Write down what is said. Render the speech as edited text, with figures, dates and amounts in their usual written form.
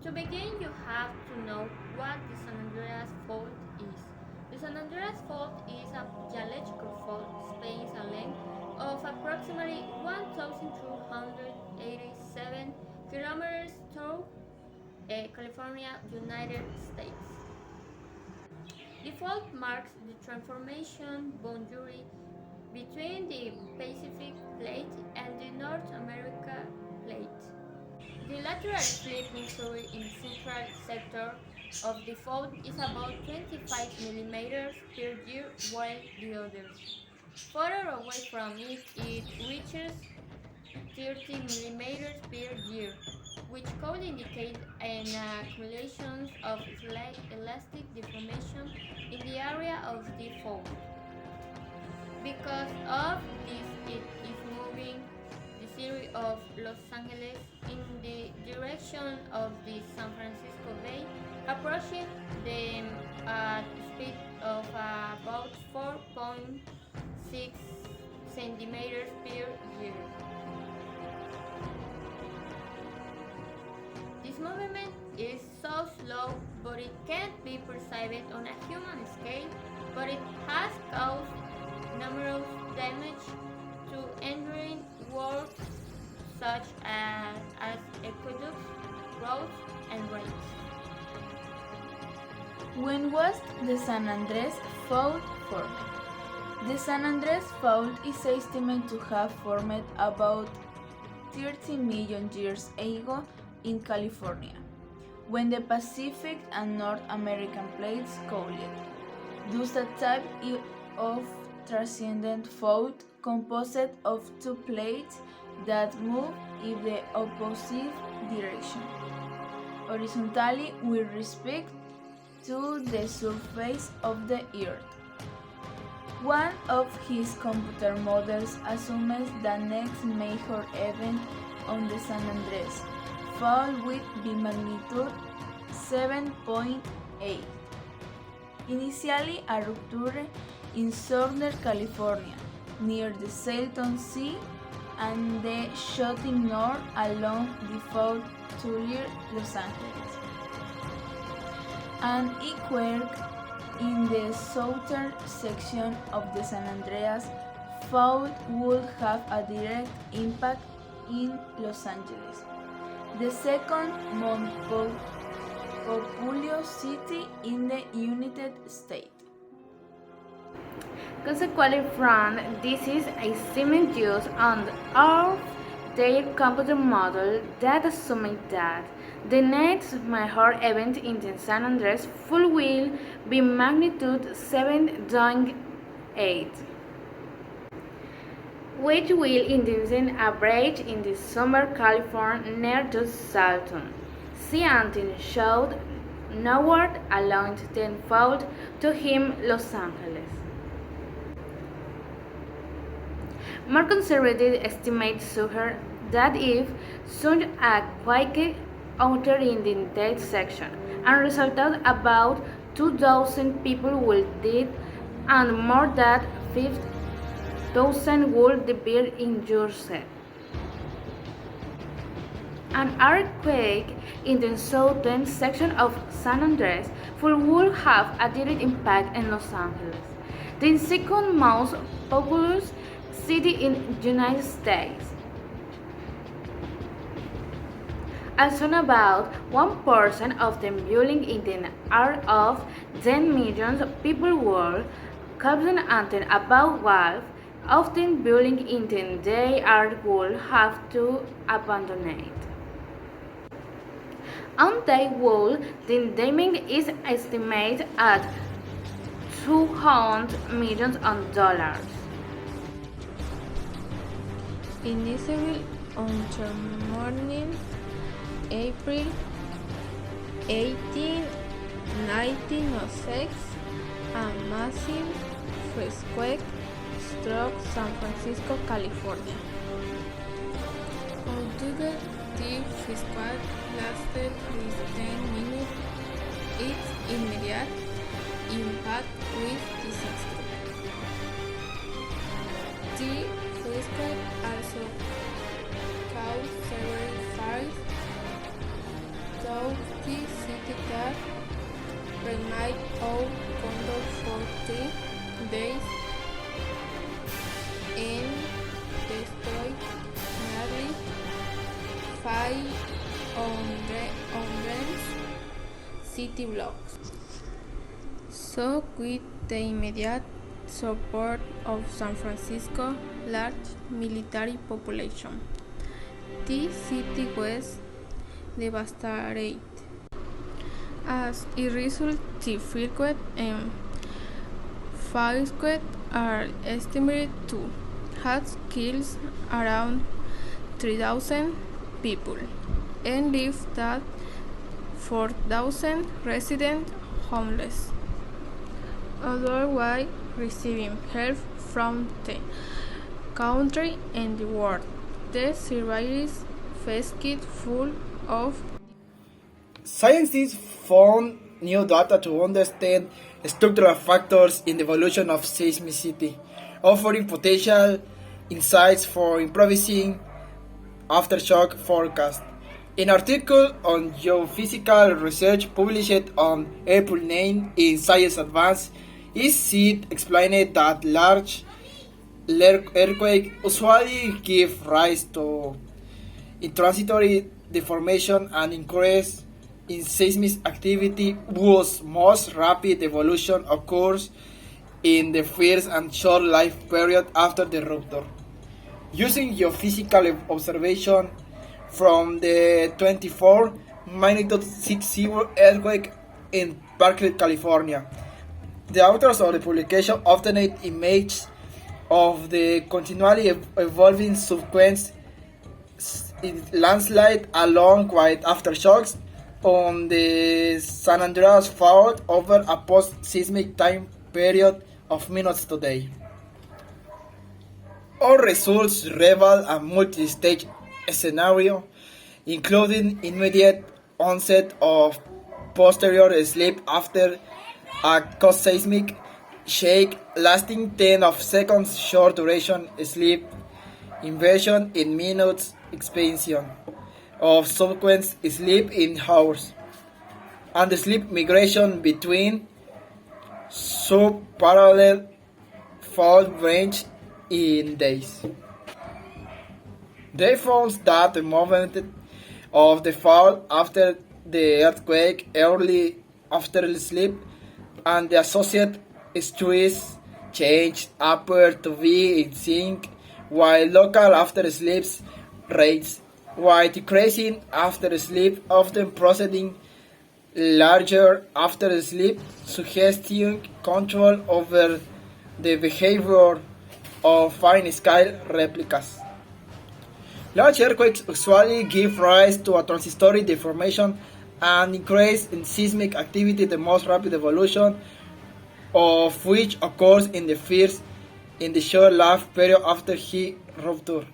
To begin, you have to know what the San Andreas Fault is. The San Andreas Fault is a geological fault spans a length of approximately 1,287 kilometers through California, United States. The fault marks the transformation boundary between the Pacific Plate and the North America Plate. The lateral slip measured in the central sector of the fault is about 25 millimeters per year, while the other, further away from it, it reaches 30 millimeters per year, which could indicate an accumulation of elastic deformation in the area of the fault. Because of this, it is moving the city of Los Angeles in the direction of the San Francisco Bay, approaching them at a speed of about 4.6 centimeters per year. This movement is so slow, but it can't be perceived on a human scale, but it has caused numerous damage to enduring works such as aqueducts, roads, and bridges. When was the San Andres Fault formed? The San Andres Fault is estimated to have formed about 30 million years ago in California, when the Pacific and North American plates collided. Thus, a type of transcendent fault composed of two plates that move in the opposite direction, horizontally with respect to the surface of the Earth. One of his computer models assumes the next major event on the San Andres Fault will be magnitude 7.8. Initially a rupture in Southern California, near the Salton Sea, and the shooting north along the fault toward Los Angeles. An earthquake in the southern section of the San Andreas Fault would have a direct impact in Los Angeles, the second most populous city in the United States. Consequently, from this is a cement used on of their computer model that assumes that the next major event in the San Andres Fault will be magnitude 7.8, which will induce a break in the Southern California near the Salton Sea and showed northward along the fault to him Los Angeles. More conservative estimates suggest that if such a quake occurred in the dead section and resulted about 2,000 people will die and more than 5,000 would be injured. An earthquake in the southern section of San Andres would have a direct impact in Los Angeles, the second most populous city in the United States. Also, about 1% of the buildings in the area of 10 million people were collapsed and about 12 of the buildings in the area would have to abandon it. On the whole, the damage is estimated at $200 million. Initially on morning, April 18, 1906, a massive earthquake struck San Francisco, California. Although the earthquake lasted just 10 minutes, its immediate impact was disastrous. The earthquake also caused severe fires, So the city that remained out under 40 days and destroyed nearly 500 city blocks. So with the immediate support of San Francisco's large military population, the city was devastated. As a result, the frequent and fires are estimated to have killed around 3,000 people and left that 4,000 residents homeless, otherwise receiving help from the country and the world. The survivors faced full of Scientists found new data to understand structural factors in the evolution of seismicity, offering potential insights for improvising aftershock forecast. An article on geophysical research published on April 9 in Science Advance explained that large earthquakes usually give rise to transitory deformation and increase in seismic activity, whose most rapid evolution occurs in the first and short life period after the rupture. Using geophysical observation from the 24 magnitude 6.0 earthquake in Berkeley, California, the authors of the publication obtained images of the continually evolving subsequent landslide along with aftershocks on the San Andreas Fault over a post-seismic time period of minutes today. All results reveal a multi-stage scenario, including immediate onset of posterior sleep after a post-seismic shake lasting 10 of seconds, short duration sleep inversion in minutes, expansion of subsequent sleep in hours, and the sleep migration between subparallel fault range in days. They found that the movement of the fault after the earthquake, early after sleep, and the associated stress change appear to be in sync, while local after sleep rates while decreasing after sleep, often proceeding larger after sleep, suggesting control over the behavior of fine-scale replicas. Large earthquakes usually give rise to a transitory deformation and increase in seismic activity, the most rapid evolution of which occurs in the short life period after the rupture.